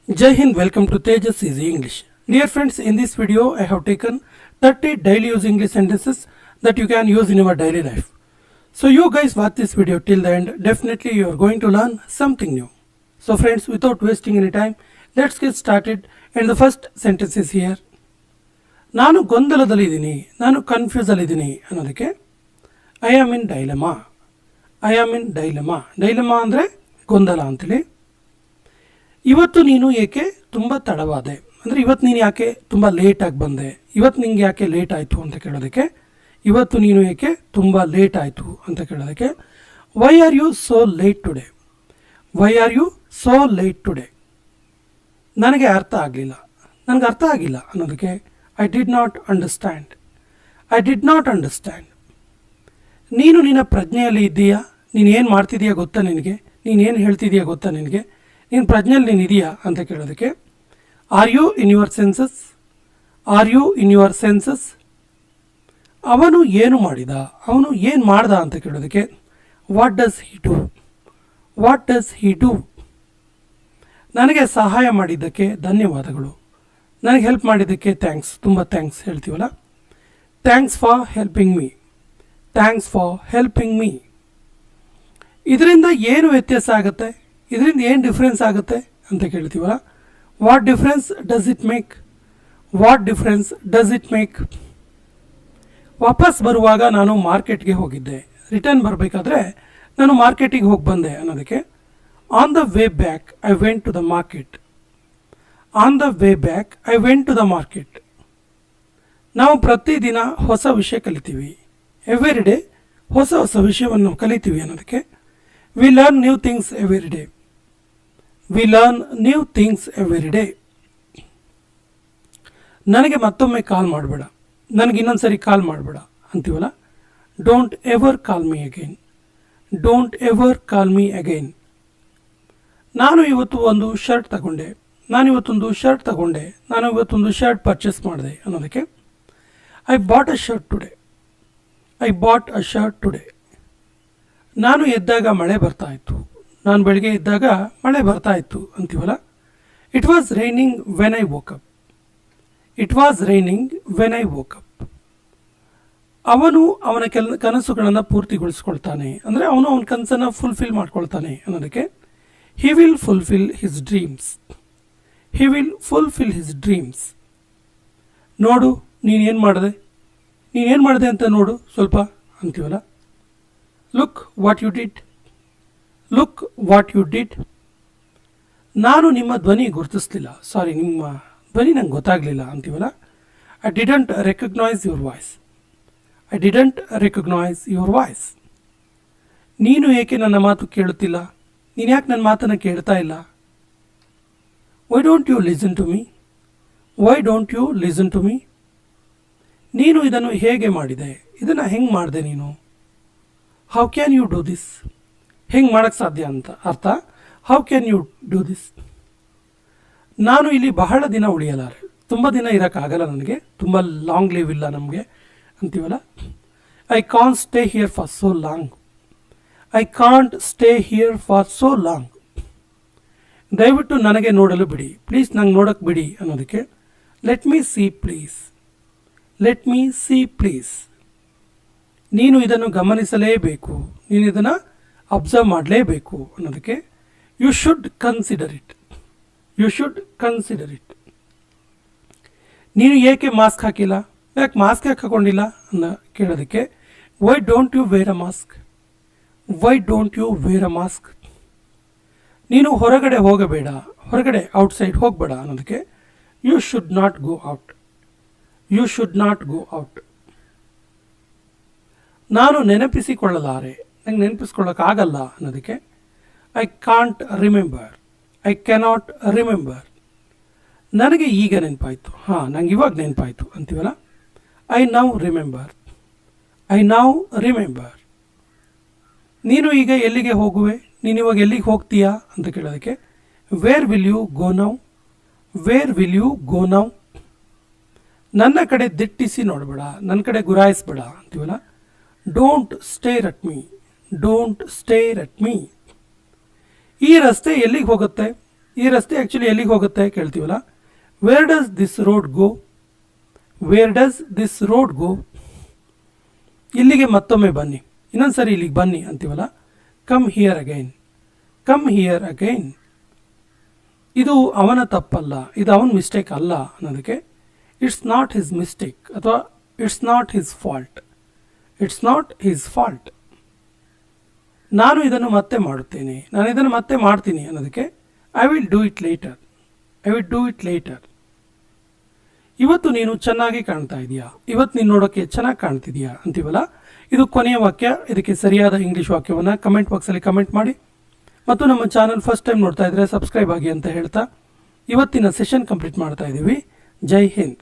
Jai Hind, welcome to Tejas Easy English. Dear friends, in this video I have taken 30 daily use English sentences that you can use in your daily life. So you guys watch this video till the end, definitely you are going to learn something new. So friends, without wasting any time, let's get started, and the first sentence is here. ನಾನು ಗೊಂದಲದಲ್ಲಿದ್ದೀನಿ, ನಾನು confuse ಅಲ್ಲಿದ್ದೀನಿ ಅನ್ನೋದಕ್ಕೆ I am in dilemma. I am in dilemma. Dilemma ಅಂದರೆ ಗೊಂದಲ ಅಂತೇಳಿ. ಇವತ್ತು ನೀನು ಏಕೆ ತುಂಬ ತಡವಾದೆ ಅಂದರೆ ಇವತ್ತು ನೀನು ಯಾಕೆ ತುಂಬ ಲೇಟಾಗಿ ಬಂದೆ, ಇವತ್ತು ನಿಂಗೆ ಯಾಕೆ ಲೇಟ್ ಆಯಿತು ಅಂತ ಕೇಳೋದಕ್ಕೆ ಇವತ್ತು ನೀನು ಏಕೆ ತುಂಬ ಲೇಟ್ ಆಯಿತು ಅಂತ ಕೇಳೋದಕ್ಕೆ why are you so late today. Why are you so late today. ನನಗೆ ಅರ್ಥ ಆಗಲಿಲ್ಲ, ನನಗೆ ಅರ್ಥ ಆಗಿಲ್ಲ ಅನ್ನೋದಕ್ಕೆ I did not understand. I did not understand. ನೀನು ನಿನ್ನ ಪ್ರಜ್ಞೆಯಲ್ಲಿ ಇದ್ದೀಯಾ, ನೀನು ಏನು ಮಾಡ್ತಿದೀಯಾ ಗೊತ್ತಾ ನಿನಗೆ, ನೀನೇನು ಹೇಳ್ತಿದೀಯಾ ಗೊತ್ತಾ ನಿನಗೆ, ನೀನು ಪ್ರಜ್ಞೆಯಲ್ಲಿ ನೀನು ಇದೆಯಾ ಅಂತ ಕೇಳೋದಕ್ಕೆ are you in your senses. Are you in your senses. ಅವನು ಏನು ಮಾಡಿದ, ಅವನು ಏನು ಮಾಡ್ದ ಅಂತ ಕೇಳೋದಕ್ಕೆ what does he do. What does he do. ನನಗೆ ಸಹಾಯ ಮಾಡಿದ್ದಕ್ಕೆ ಧನ್ಯವಾದಗಳು. ನನಗೆ ಹೆಲ್ಪ್ ಮಾಡಿದ್ದಕ್ಕೆ ಥ್ಯಾಂಕ್ಸ್, ತುಂಬ ಥ್ಯಾಂಕ್ಸ್ ಹೇಳ್ತೀವಲ್ಲ. Thanks for helping me. Thanks for helping me. ಇದರಿಂದ ಏನು ವ್ಯತ್ಯಾಸ ಆಗುತ್ತೆ, ಇದರಿಂದ ಏನು ಡಿಫ್ರೆನ್ಸ್ ಆಗುತ್ತೆ ಅಂತ ಕೇಳ್ತೀವಲ್ಲ. What difference does it make. What difference does it make. ವಾಪಸ್ ಬರುವಾಗ ನಾನು ಮಾರ್ಕೆಟ್ಗೆ ಹೋಗಿದ್ದೆ, ರಿಟರ್ನ್ ಬರಬೇಕಾದ್ರೆ ನಾನು ಮಾರ್ಕೆಟಿಗೆ ಹೋಗಿ ಬಂದೆ ಅನ್ನೋದಕ್ಕೆ on the way back I went to the market. On the way back I went to the market. ನಾವು ಪ್ರತಿದಿನ ಹೊಸ ವಿಷಯ ಕಲಿತೀವಿ. ಎವ್ರಿ ಡೇ ಹೊಸ ಹೊಸ ವಿಷಯವನ್ನು ಕಲಿತೀವಿ ಅನ್ನೋದಕ್ಕೆ we learn new things every day. We learn new things every day. ನನಗೆ ಮತ್ತೊಮ್ಮೆ ಕಾಲ್ ಮಾಡಬೇಡ, ನನಗೆ ಇನ್ನೊಂದು ಸರಿ ಕಾಲ್ ಮಾಡಬೇಡ ಅಂತೀವಲ್ಲ. Don't ever call me again. Don't ever call me again. ನಾನು ಇವತ್ತು ಒಂದು ಶರ್ಟ್ ತಗೊಂಡೆ, ನಾನು ಇವತ್ತೊಂದು ಶರ್ಟ್ ತಗೊಂಡೆ, ನಾನು ಇವತ್ತೊಂದು ಶರ್ಟ್ ಪರ್ಚೇಸ್ ಮಾಡಿದೆ ಅನ್ನೋದಕ್ಕೆ I bought a shirt today. I bought a shirt today. ನಾನು ಎದ್ದಾಗ ಮಳೆ ಬರ್ತಾ ಇತ್ತು, ನಾನು ಬೆಳಗ್ಗೆ ಎದ್ದಾಗ ಮಳೆ ಬರ್ತಾ ಇತ್ತು ಅಂತೀವಲ್ಲ. It was raining when I woke up. It was raining when I woke up. ಅವನು ಅವನ ಕನಸುಗಳನ್ನು ಪೂರ್ತಿಗೊಳಿಸ್ಕೊಳ್ತಾನೆ ಅಂದರೆ ಅವನು ಅವನ ಕನಸನ್ನು ಫುಲ್ಫಿಲ್ ಮಾಡ್ಕೊಳ್ತಾನೆ ಅನ್ನೋದಕ್ಕೆ he will fulfil his dreams. He will fulfil his dreams. ನೋಡು ನೀನೇನು ಮಾಡಿದೆ, ನೀನೇನು ಮಾಡಿದೆ ಅಂತ ನೋಡು ಸ್ವಲ್ಪ ಅಂತೀವಲ್ಲ. Look what you did. Look what you did. ನಾನು ನಿಮ್ಮ ಧ್ವನಿ ಗುರುತಿಸ್ಲಿಲ್ಲ, ಸಾರಿ ನಿಮ್ಮ ಧ್ವನಿ ನಂಗೆ ಗೊತ್ತಾಗಲಿಲ್ಲ ಅಂತೀವಲ್ಲ. I didn't recognise your voice. I didn't recognise your voice. ನೀನು ಏಕೆ ನನ್ನ ಮಾತು ಕೇಳುತ್ತಿಲ್ಲ, ನೀನು ಯಾಕೆ ನನ್ನ ಮಾತನ್ನು ಕೇಳ್ತಾ ಇಲ್ಲ. Why don't you listen to me. Why don't you listen to me. ನೀನು ಇದನ್ನು ಹೇಗೆ ಮಾಡಿದೆ, ಇದನ್ನು ಹೆಂಗೆ ಮಾಡಿದೆ ನೀನು. How can you do this. ಹೆಂಗೆ ಮಾಡೋಕ್ಕೆ ಸಾಧ್ಯ ಅಂತ ಅರ್ಥ. How can you do this. ನಾನು ಇಲ್ಲಿ ಬಹಳ ದಿನ ಉಳಿಯಲಾರೆ, ತುಂಬ ದಿನ ಇರೋಕ್ಕಾಗಲ್ಲ ನನಗೆ, ತುಂಬ ಲಾಂಗ್ ಲೀವ್ ಇಲ್ಲ ನಮಗೆ ಅಂತೀವಲ್ಲ. I can't stay here for so long. I can't stay here for so long. ದಯವಿಟ್ಟು ನನಗೆ ನೋಡಲು ಬಿಡಿ, ಪ್ಲೀಸ್ ನಂಗೆ ನೋಡೋಕ್ಕೆ ಬಿಡಿ ಅನ್ನೋದಕ್ಕೆ let me see please. Let me see please. ನೀನು ಇದನ್ನು ಗಮನಿಸಲೇಬೇಕು, ನೀನು ಇದನ್ನು ಅಬ್ಸರ್ವ್ ಮಾಡಲೇಬೇಕು ಅನ್ನೋದಕ್ಕೆ you should consider it. You should consider it. ನೀನು ಏಕೆ ಮಾಸ್ಕ್ ಹಾಕಿಲ್ಲ, ಯಾಕೆ ಮಾಸ್ಕ್ ಯಾಕೆ ಹಾಕೊಂಡಿಲ್ಲ ಅನ್ನೋ ಕೇಳೋದಕ್ಕೆ why don't you wear a mask. Why don't you wear a mask. ನೀನು ಹೊರಗಡೆ ಹೋಗಬೇಡ, ಹೊರಗಡೆ ಔಟ್ಸೈಡ್ ಹೋಗಬೇಡ ಅನ್ನೋದಕ್ಕೆ you should not go out. You should not go out. ನಾನು ನೆನಪಿಸಿಕೊಳ್ಳಲಾರೆ, ನಂಗೆ ನೆನಪಿಸ್ಕೊಳ್ಳೋಕ್ಕಾಗಲ್ಲ ಅನ್ನೋದಕ್ಕೆ I can't remember. I cannot remember. ನನಗೆ ಈಗ ನೆನಪಾಯಿತು, ಹಾಂ ನಂಗೆ ಇವಾಗ ನೆನಪಾಯಿತು ಅಂತೀವಲ್ಲ. I now remember. I now remember. ನೀನು ಈಗ ಎಲ್ಲಿಗೆ ಹೋಗುವೆ, ನೀನು ಇವಾಗ ಎಲ್ಲಿಗೆ ಹೋಗ್ತೀಯಾ ಅಂತ ಕೇಳೋದಕ್ಕೆ where will you go now. Where will you go now. ನನ್ನ ಕಡೆ ದಿಟ್ಟಿಸಿ ನೋಡಬೇಡ, ನನ್ನ ಕಡೆ ಗುರಾಯಿಸ್ಬೇಡ ಅಂತೀವಲ್ಲ. Don't stare at me. Don't stare at me. ಈ ರಸ್ತೆ ಎಲ್ಲಿಗೆ ಹೋಗುತ್ತೆ, ಈ ರಸ್ತೆ ಆ್ಯಕ್ಚುಲಿ ಎಲ್ಲಿಗೆ ಹೋಗುತ್ತೆ ಕೇಳ್ತೀವಲ್ಲ, where does this road go, where does this road go. ಇಲ್ಲಿಗೆ ಮತ್ತೊಮ್ಮೆ ಬನ್ನಿ, ಇನ್ನೊಂದು ಸರಿ ಇಲ್ಲಿಗೆ ಬನ್ನಿ ಅಂತೀವಲ್ಲ, come here again, come here again. ಇದು ಅವನ ತಪ್ಪಲ್ಲ, ಇದು ಅವನ ಮಿಸ್ಟೇಕ್ ಅಲ್ಲ ಅನ್ನೋದಕ್ಕೆ ಇಟ್ಸ್ ನಾಟ್ ಹಿಸ್ ಮಿಸ್ಟೇಕ್ ಅಥವಾ it's not his fault, it's not his fault. ನಾನು ಇದನ್ನು ಮತ್ತೆ ಮಾಡುತ್ತೇನೆ, ನಾನು ಇದನ್ನು ಮತ್ತೆ ಮಾಡ್ತೀನಿ ಅನ್ನೋದಕ್ಕೆ I will do it later, I will do it later. ಇವತ್ತು ನೀನು ಚೆನ್ನಾಗಿ ಕಾಣ್ತಾ ಇದೆಯಾ, ಇವತ್ತು ನೀನು ನೋಡೋಕ್ಕೆ ಚೆನ್ನಾಗಿ ಕಾಣ್ತಿದೆಯಾ ಅಂತೀವಲ್ಲ, ಇದು ಕೊನೆಯ ವಾಕ್ಯ. ಇದಕ್ಕೆ ಸರಿಯಾದ ಇಂಗ್ಲೀಷ್ ವಾಕ್ಯವನ್ನು ಕಮೆಂಟ್ ಬಾಕ್ಸಲ್ಲಿ ಕಮೆಂಟ್ ಮಾಡಿ ಮತ್ತು ನಮ್ಮ ಚಾನಲ್ ಫಸ್ಟ್ ಟೈಮ್ ನೋಡ್ತಾ ಇದ್ದರೆ ಸಬ್ಸ್ಕ್ರೈಬ್ ಆಗಿ ಅಂತ ಹೇಳ್ತಾ ಇವತ್ತಿನ ಸೆಷನ್ ಕಂಪ್ಲೀಟ್ ಮಾಡ್ತಾ ಇದ್ದೀವಿ. ಜೈ ಹಿಂದ್.